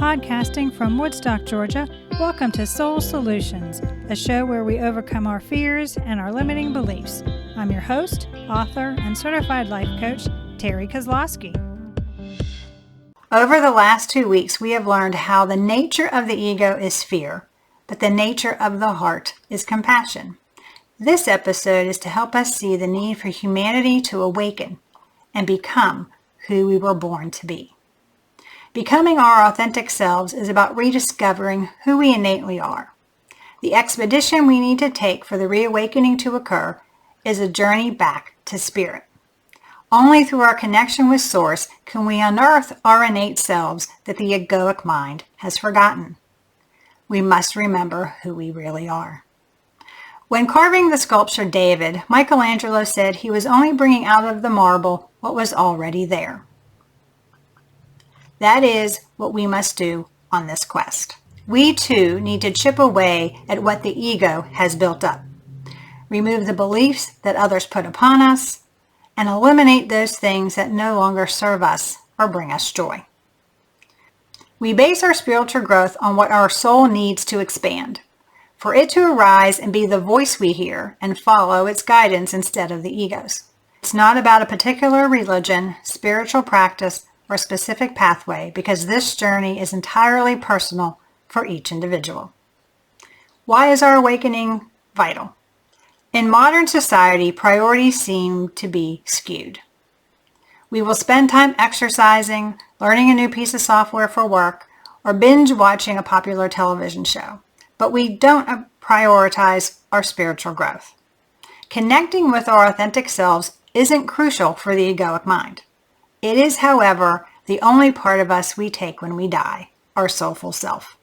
podcasting from Woodstock, Georgia. Welcome to Soul Solutions, a show where we overcome our fears and our limiting beliefs. I'm your host, author, and certified life coach, Terry Kozlowski. Over the last 2 weeks, we have learned how the nature of the ego is fear, but the nature of the heart is compassion. This episode is to help us see the need for humanity to awaken and become who we were born to be. Becoming our authentic selves is about rediscovering who we innately are. The expedition we need to take for the reawakening to occur is a journey back to spirit. Only through our connection with Source can we unearth our innate selves that the egoic mind has forgotten. We must remember who we really are. When carving the sculpture David, Michelangelo said he was only bringing out of the marble what was already there. That is what we must do on this quest. We too need to chip away at what the ego has built up, remove the beliefs that others put upon us, and eliminate those things that no longer serve us or bring us joy. We base our spiritual growth on what our soul needs to expand, for it to arise and be the voice we hear and follow its guidance instead of the ego's. It's not about a particular religion, spiritual practice, or specific pathway, because this journey is entirely personal for each individual. Why is our awakening vital? In modern society, priorities seem to be skewed. We will spend time exercising, learning a new piece of software for work, or binge watching a popular television show, but we don't prioritize our spiritual growth. Connecting with our authentic selves isn't crucial for the egoic mind. It is, however, the only part of us we take when we die, our soulful self.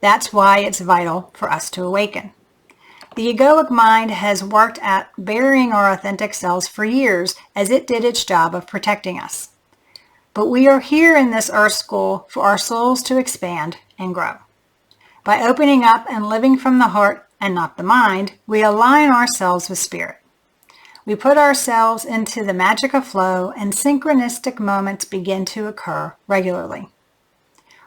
That's why it's vital for us to awaken. The egoic mind has worked at burying our authentic selves for years as it did its job of protecting us. But we are here in this earth school for our souls to expand and grow. By opening up and living from the heart and not the mind, we align ourselves with spirit. We put ourselves into the magic of flow, and synchronistic moments begin to occur regularly.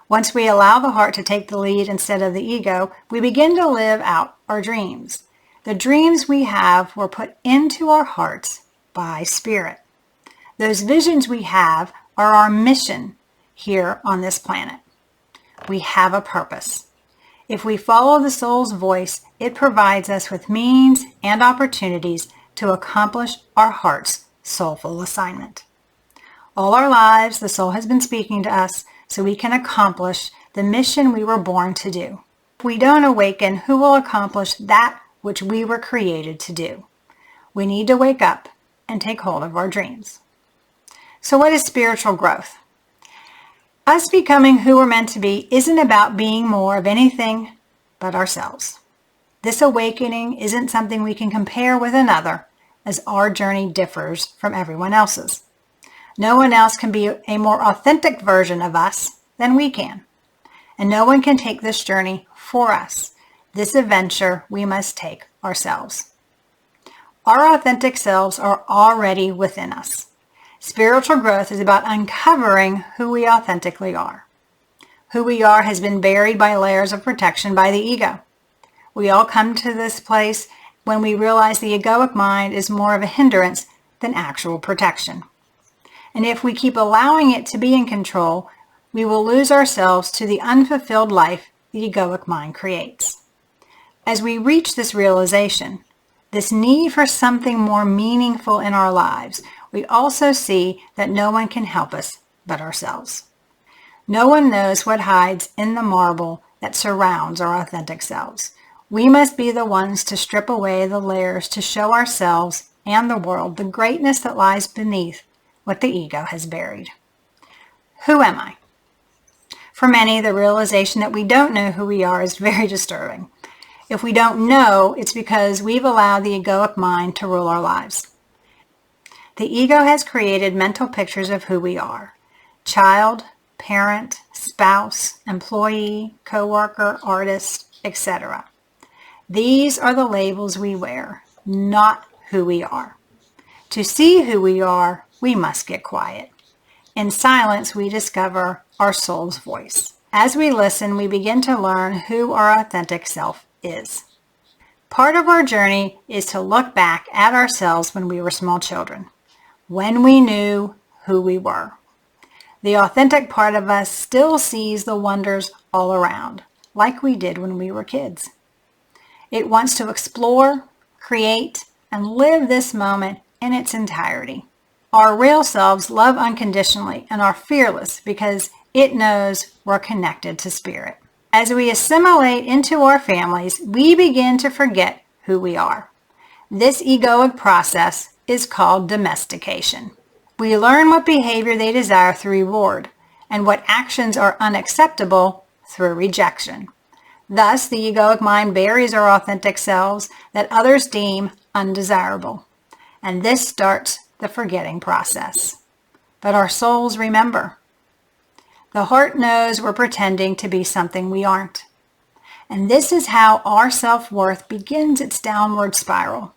Once we allow the heart to take the lead instead of the ego, we begin to live out our dreams. The dreams we have were put into our hearts by spirit. Those visions we have are our mission here on this planet. We have a purpose. If we follow the soul's voice, it provides us with means and opportunities to accomplish our heart's soulful assignment. All our lives, the soul has been speaking to us so we can accomplish the mission we were born to do. If we don't awaken, who will accomplish that which we were created to do? We need to wake up and take hold of our dreams. So what is spiritual growth? Us becoming who we're meant to be isn't about being more of anything but ourselves. This awakening isn't something we can compare with another, as our journey differs from everyone else's. No one else can be a more authentic version of us than we can. And no one can take this journey for us. This adventure we must take ourselves. Our authentic selves are already within us. Spiritual growth is about uncovering who we authentically are. Who we are has been buried by layers of protection by the ego. We all come to this place when we realize the egoic mind is more of a hindrance than actual protection. And if we keep allowing it to be in control, we will lose ourselves to the unfulfilled life the egoic mind creates. As we reach this realization, this need for something more meaningful in our lives, we also see that no one can help us but ourselves. No one knows what hides in the marble that surrounds our authentic selves. We must be the ones to strip away the layers to show ourselves and the world the greatness that lies beneath what the ego has buried. Who am I? For many, the realization that we don't know who we are is very disturbing. If we don't know, it's because we've allowed the egoic mind to rule our lives. The ego has created mental pictures of who we are: child, parent, spouse, employee, coworker, artist, etc. These are the labels we wear, not who we are. To see who we are, we must get quiet. In silence, we discover our soul's voice. As we listen, we begin to learn who our authentic self is. Part of our journey is to look back at ourselves when we were small children, when we knew who we were. The authentic part of us still sees the wonders all around, like we did when we were kids. It wants to explore, create, and live this moment in its entirety. Our real selves love unconditionally and are fearless because it knows we're connected to spirit. As we assimilate into our families, we begin to forget who we are. This egoic process is called domestication. We learn what behavior they desire through reward and what actions are unacceptable through rejection. Thus, the egoic mind buries our authentic selves that others deem undesirable. And this starts the forgetting process. But our souls remember. The heart knows we're pretending to be something we aren't. And this is how our self-worth begins its downward spiral.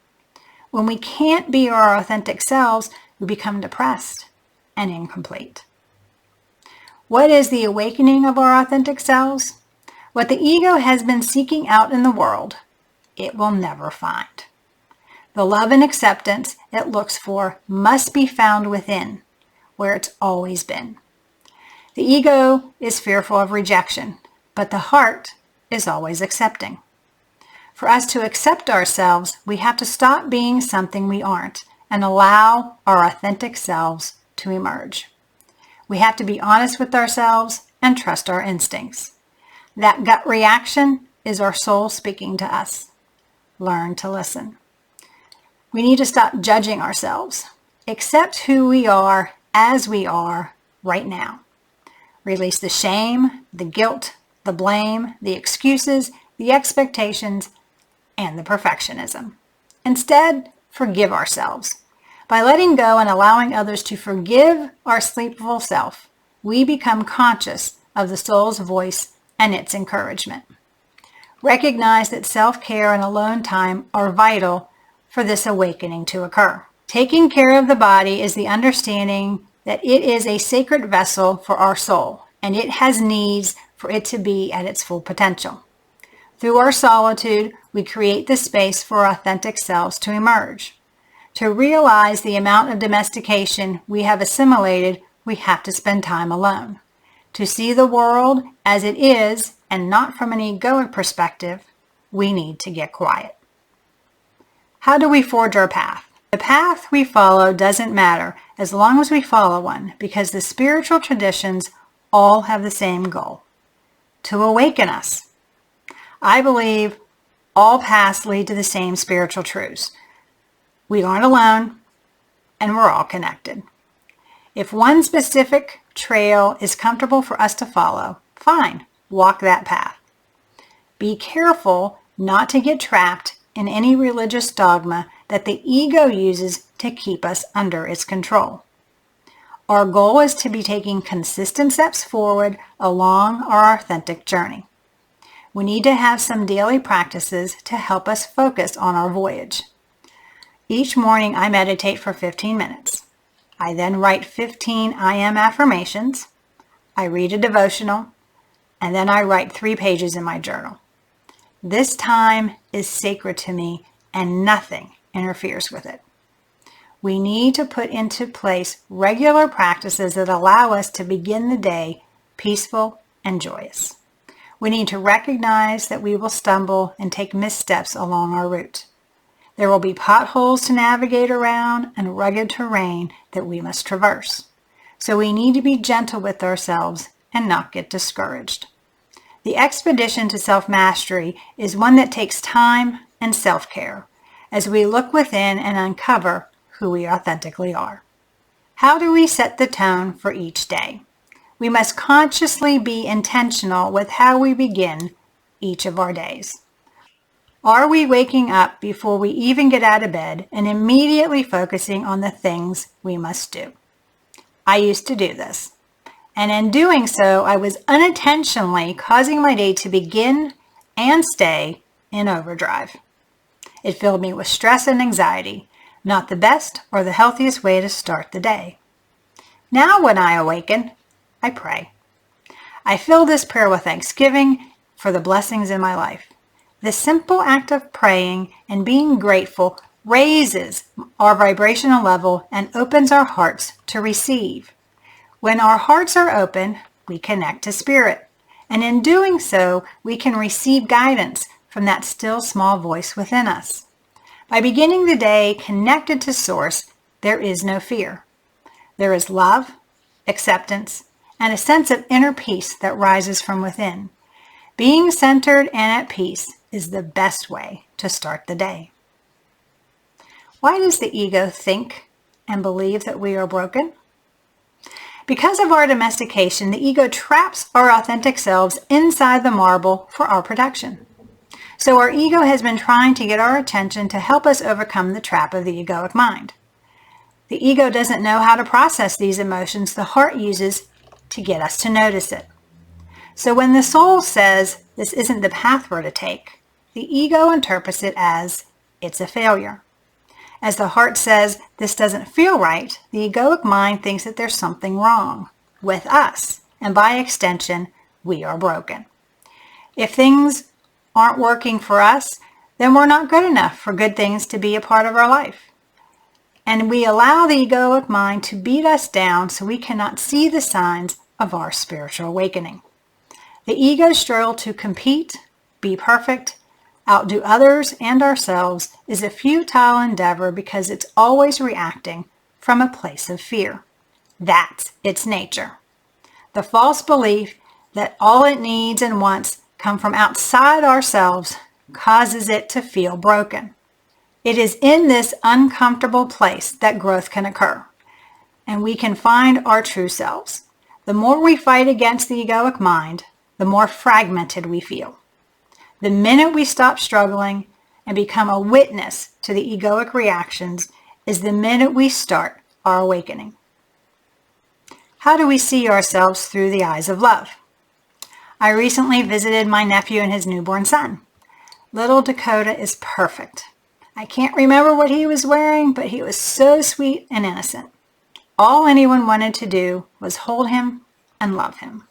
When we can't be our authentic selves, we become depressed and incomplete. What is the awakening of our authentic selves? What the ego has been seeking out in the world, it will never find. The love and acceptance it looks for must be found within, where it's always been. The ego is fearful of rejection, but the heart is always accepting. For us to accept ourselves, we have to stop being something we aren't and allow our authentic selves to emerge. We have to be honest with ourselves and trust our instincts. That gut reaction is our soul speaking to us. Learn to listen. We need to stop judging ourselves. Accept who we are as we are right now. Release the shame, the guilt, the blame, the excuses, the expectations, and the perfectionism. Instead, forgive ourselves. By letting go and allowing others to forgive our sleepful self, we become conscious of the soul's voice and its encouragement. Recognize that self-care and alone time are vital for this awakening to occur. Taking care of the body is the understanding that it is a sacred vessel for our soul, and it has needs for it to be at its full potential. Through our solitude, we create the space for authentic selves to emerge. To realize the amount of domestication we have assimilated, we have to spend time alone. To see the world as it is and not from an egoic perspective, we need to get quiet. How do we forge our path? The path we follow doesn't matter as long as we follow one, because the spiritual traditions all have the same goal: to awaken us. I believe all paths lead to the same spiritual truths. We aren't alone, and we're all connected. If one specific trail is comfortable for us to follow, fine, walk that path. Be careful not to get trapped in any religious dogma that the ego uses to keep us under its control. Our goal is to be taking consistent steps forward along our authentic journey. We need to have some daily practices to help us focus on our voyage. Each morning I meditate for 15 minutes. I then write 15 I am affirmations. I read a devotional, and then I write 3 pages in my journal. This time is sacred to me and nothing interferes with it. We need to put into place regular practices that allow us to begin the day peaceful and joyous. We need to recognize that we will stumble and take missteps along our route. There will be potholes to navigate around and rugged terrain that we must traverse. So we need to be gentle with ourselves and not get discouraged. The expedition to self-mastery is one that takes time and self-care as we look within and uncover who we authentically are. How do we set the tone for each day? We must consciously be intentional with how we begin each of our days. Are we waking up before we even get out of bed and immediately focusing on the things we must do? I used to do this, and in doing so, I was unintentionally causing my day to begin and stay in overdrive. It filled me with stress and anxiety, not the best or the healthiest way to start the day. Now when I awaken, I pray. I fill this prayer with thanksgiving for the blessings in my life. This simple act of praying and being grateful raises our vibrational level and opens our hearts to receive. When our hearts are open, we connect to Spirit. And in doing so, we can receive guidance from that still small voice within us. By beginning the day connected to Source, there is no fear. There is love, acceptance, and a sense of inner peace that rises from within. Being centered and at peace is the best way to start the day. Why does the ego think and believe that we are broken? Because of our domestication, the ego traps our authentic selves inside the marble for our protection. So our ego has been trying to get our attention to help us overcome the trap of the egoic mind. The ego doesn't know how to process these emotions the heart uses to get us to notice it. So when the soul says this isn't the path we're to take, the ego interprets it as it's a failure. As the heart says this doesn't feel right, the egoic mind thinks that there's something wrong with us, and by extension, we are broken. If things aren't working for us, then we're not good enough for good things to be a part of our life. And we allow the egoic mind to beat us down so we cannot see the signs of our spiritual awakening. The ego's struggle to compete, be perfect, outdo others and ourselves is a futile endeavor because it's always reacting from a place of fear. That's its nature. The false belief that all it needs and wants come from outside ourselves causes it to feel broken. It is in this uncomfortable place that growth can occur, and we can find our true selves. The more we fight against the egoic mind, the more fragmented we feel. The minute we stop struggling and become a witness to the egoic reactions is the minute we start our awakening. How do we see ourselves through the eyes of love? I recently visited my nephew and his newborn son. Little Dakota is perfect. I can't remember what he was wearing, but he was so sweet and innocent. All anyone wanted to do was hold him and love him.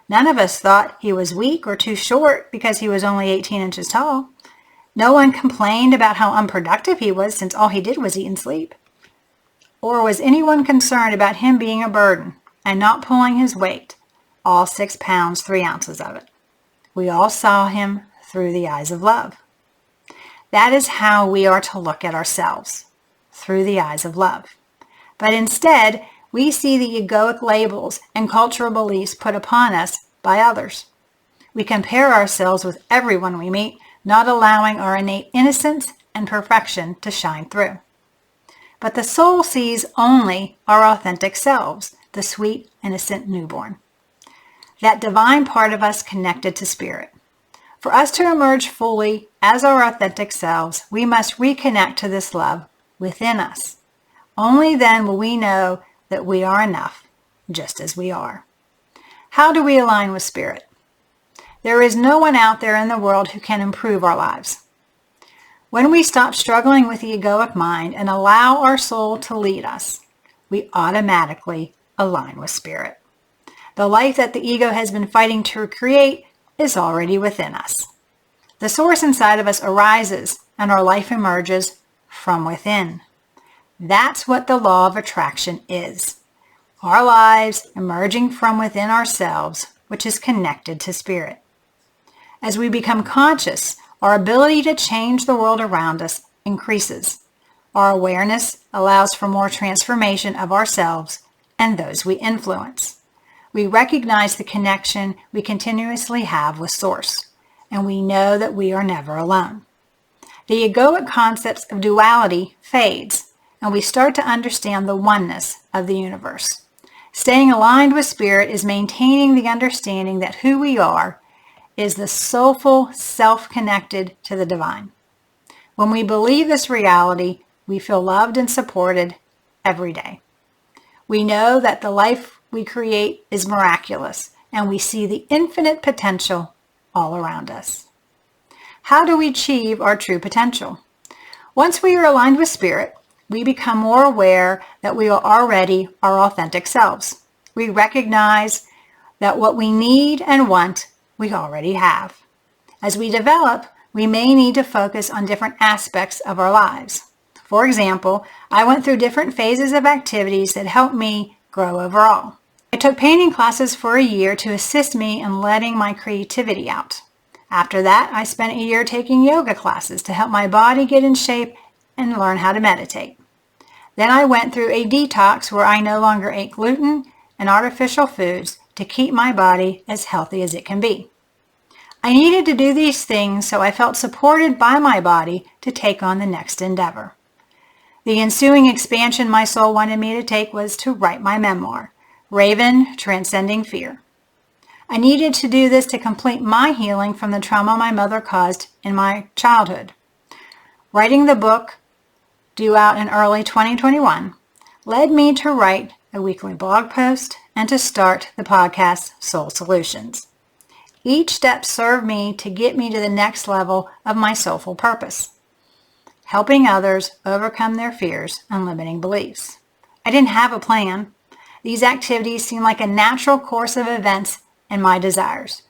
None of us thought he was weak or too short because he was only 18 inches tall. No one complained about how unproductive he was since all he did was eat and sleep. Or was anyone concerned about him being a burden and not pulling his weight, all 6 pounds, 3 ounces of it? We all saw him through the eyes of love. That is how we are to look at ourselves, through the eyes of love. But instead, we see the egoic labels and cultural beliefs put upon us by others. We compare ourselves with everyone we meet, not allowing our innate innocence and perfection to shine through. But the soul sees only our authentic selves, the sweet, innocent newborn. That divine part of us connected to Spirit. For us to emerge fully as our authentic selves, we must reconnect to this love within us. Only then will we know that we are enough, just as we are. How do we align with Spirit? There is no one out there in the world who can improve our lives. When we stop struggling with the egoic mind and allow our soul to lead us, we automatically align with Spirit. The life that the ego has been fighting to create is already within us. The source inside of us arises and our life emerges from within. That's what the law of attraction is. Our lives emerging from within ourselves, which is connected to Spirit. As we become conscious, our ability to change the world around us increases. Our awareness allows for more transformation of ourselves and those we influence. We recognize the connection we continuously have with Source, and we know that we are never alone. The egoic concepts of duality fades, and we start to understand the oneness of the universe. Staying aligned with Spirit is maintaining the understanding that who we are is the soulful self connected to the divine. When we believe this reality, we feel loved and supported every day. We know that the life we create is miraculous, and we see the infinite potential all around us. How do we achieve our true potential? Once we are aligned with Spirit, we become more aware that we are already our authentic selves. We recognize that what we need and want, we already have. As we develop, we may need to focus on different aspects of our lives. For example, I went through different phases of activities that helped me grow overall. I took painting classes for a year to assist me in letting my creativity out. After that, I spent a year taking yoga classes to help my body get in shape and learn how to meditate. Then I went through a detox where I no longer ate gluten and artificial foods to keep my body as healthy as it can be. I needed to do these things so I felt supported by my body to take on the next endeavor. The ensuing expansion my soul wanted me to take was to write my memoir, Raven, Transcending Fear. I needed to do this to complete my healing from the trauma my mother caused in my childhood. Writing the book, due out in early 2021, led me to write a weekly blog post and to start the podcast Soul Solutions. Each step served me to get me to the next level of my soulful purpose, helping others overcome their fears and limiting beliefs. I didn't have a plan. These activities seemed like a natural course of events and my desires.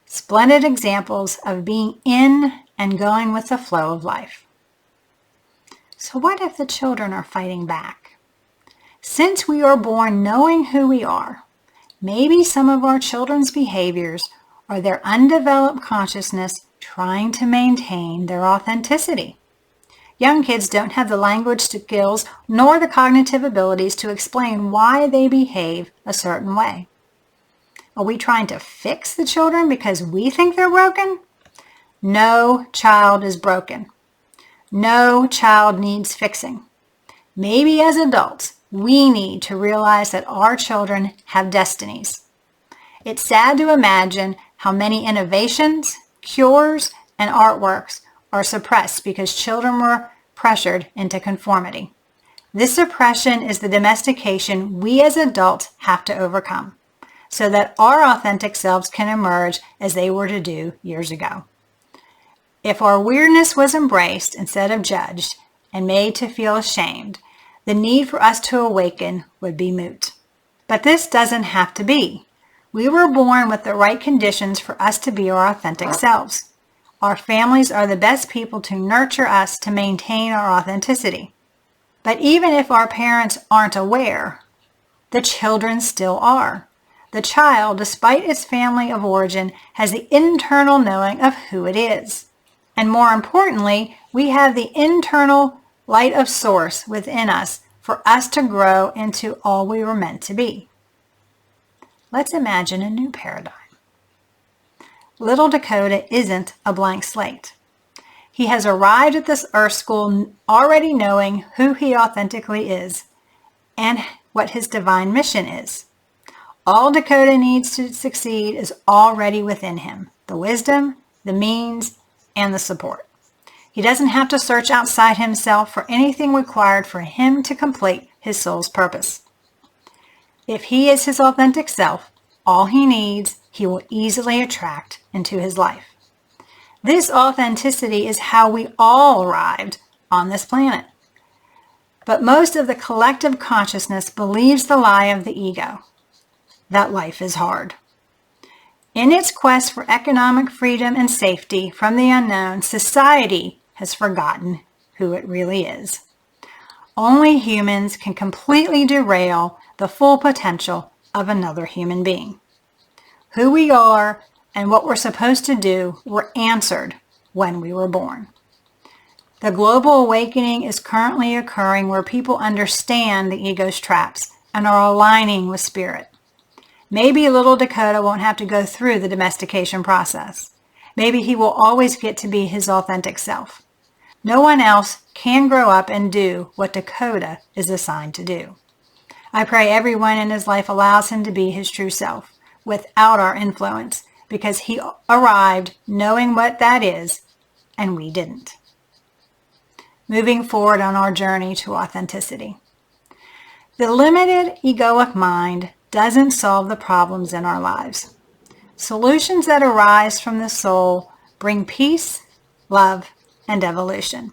Splendid examples of being in and going with the flow of life. So what if the children are fighting back? Since we are born knowing who we are, maybe some of our children's behaviors are their undeveloped consciousness trying to maintain their authenticity. Young kids don't have the language skills nor the cognitive abilities to explain why they behave a certain way. Are we trying to fix the children because we think they're broken? No child is broken. No child needs fixing. Maybe as adults, we need to realize that our children have destinies. It's sad to imagine how many innovations, cures, and artworks are suppressed because children were pressured into conformity. This suppression is the domestication we as adults have to overcome, so that our authentic selves can emerge as they were to do years ago. If our weirdness was embraced instead of judged and made to feel ashamed, the need for us to awaken would be moot. But this doesn't have to be. We were born with the right conditions for us to be our authentic selves. Our families are the best people to nurture us to maintain our authenticity. But even if our parents aren't aware, the children still are. The child, despite its family of origin, has the internal knowing of who it is. And more importantly, we have the internal light of source within us for us to grow into all we were meant to be. Let's imagine a new paradigm. Little Dakota isn't a blank slate. He has arrived at this earth school already knowing who he authentically is and what his divine mission is. All Dakota needs to succeed is already within him: the wisdom, the means, and the support. He doesn't have to search outside himself for anything required for him to complete his soul's purpose. If he is his authentic self, all he needs, he will easily attract into his life. This authenticity is how we all arrived on this planet. But most of the collective consciousness believes the lie of the ego, that life is hard. In its quest for economic freedom and safety from the unknown, society has forgotten who it really is. Only humans can completely derail the full potential of another human being. Who we are and what we're supposed to do were answered when we were born. The global awakening is currently occurring where people understand the ego's traps and are aligning with spirit. Maybe little Dakota won't have to go through the domestication process. Maybe he will always get to be his authentic self. No one else can grow up and do what Dakota is assigned to do. I pray everyone in his life allows him to be his true self without our influence, because he arrived knowing what that is and we didn't. Moving forward on our journey to authenticity. The limited egoic mind doesn't solve the problems in our lives. Solutions that arise from the soul bring peace, love, and evolution.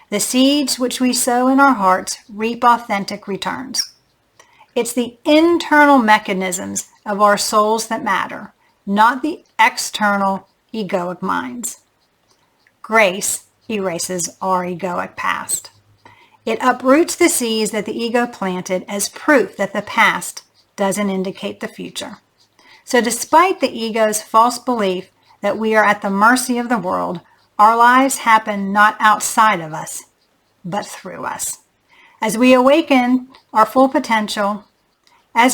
The seeds which we sow in our hearts reap authentic returns. It's the internal mechanisms of our souls that matter, not the external egoic minds. Grace erases our egoic past. It uproots the seeds that the ego planted as proof that the past doesn't indicate the future. So despite the ego's false belief that we are at the mercy of the world, our lives happen not outside of us, but through us. As we awaken our full potential and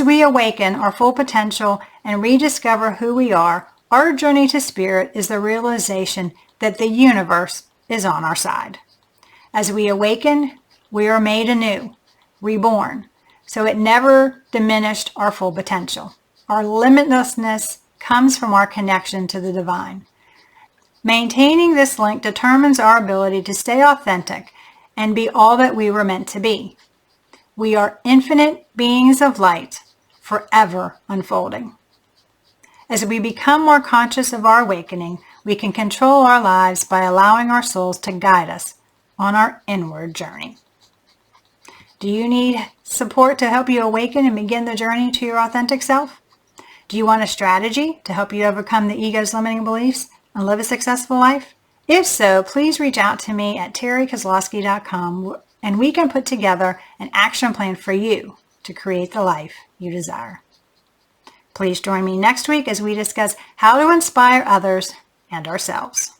rediscover who we are, our journey to spirit is the realization that the universe is on our side. As we awaken, we are made anew, reborn, so it never diminished our full potential. Our limitlessness comes from our connection to the divine. Maintaining this link determines our ability to stay authentic and be all that we were meant to be. We are infinite beings of light, forever unfolding. As we become more conscious of our awakening, we can control our lives by allowing our souls to guide us on our inward journey. Do you need support to help you awaken and begin the journey to your authentic self? Do you want a strategy to help you overcome the ego's limiting beliefs and live a successful life? If so, please reach out to me at terrykozlowski.com and we can put together an action plan for you to create the life you desire. Please join me next week as we discuss how to inspire others and ourselves.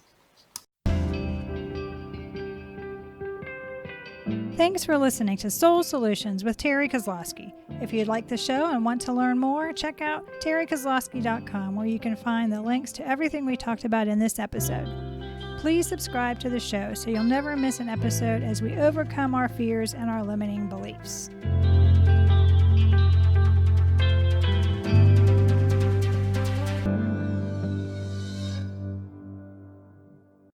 Thanks for listening to Soul Solutions with Terry Kozlowski. If you'd like the show and want to learn more, check out terrykozlowski.com where you can find the links to everything we talked about in this episode. Please subscribe to the show so you'll never miss an episode as we overcome our fears and our limiting beliefs.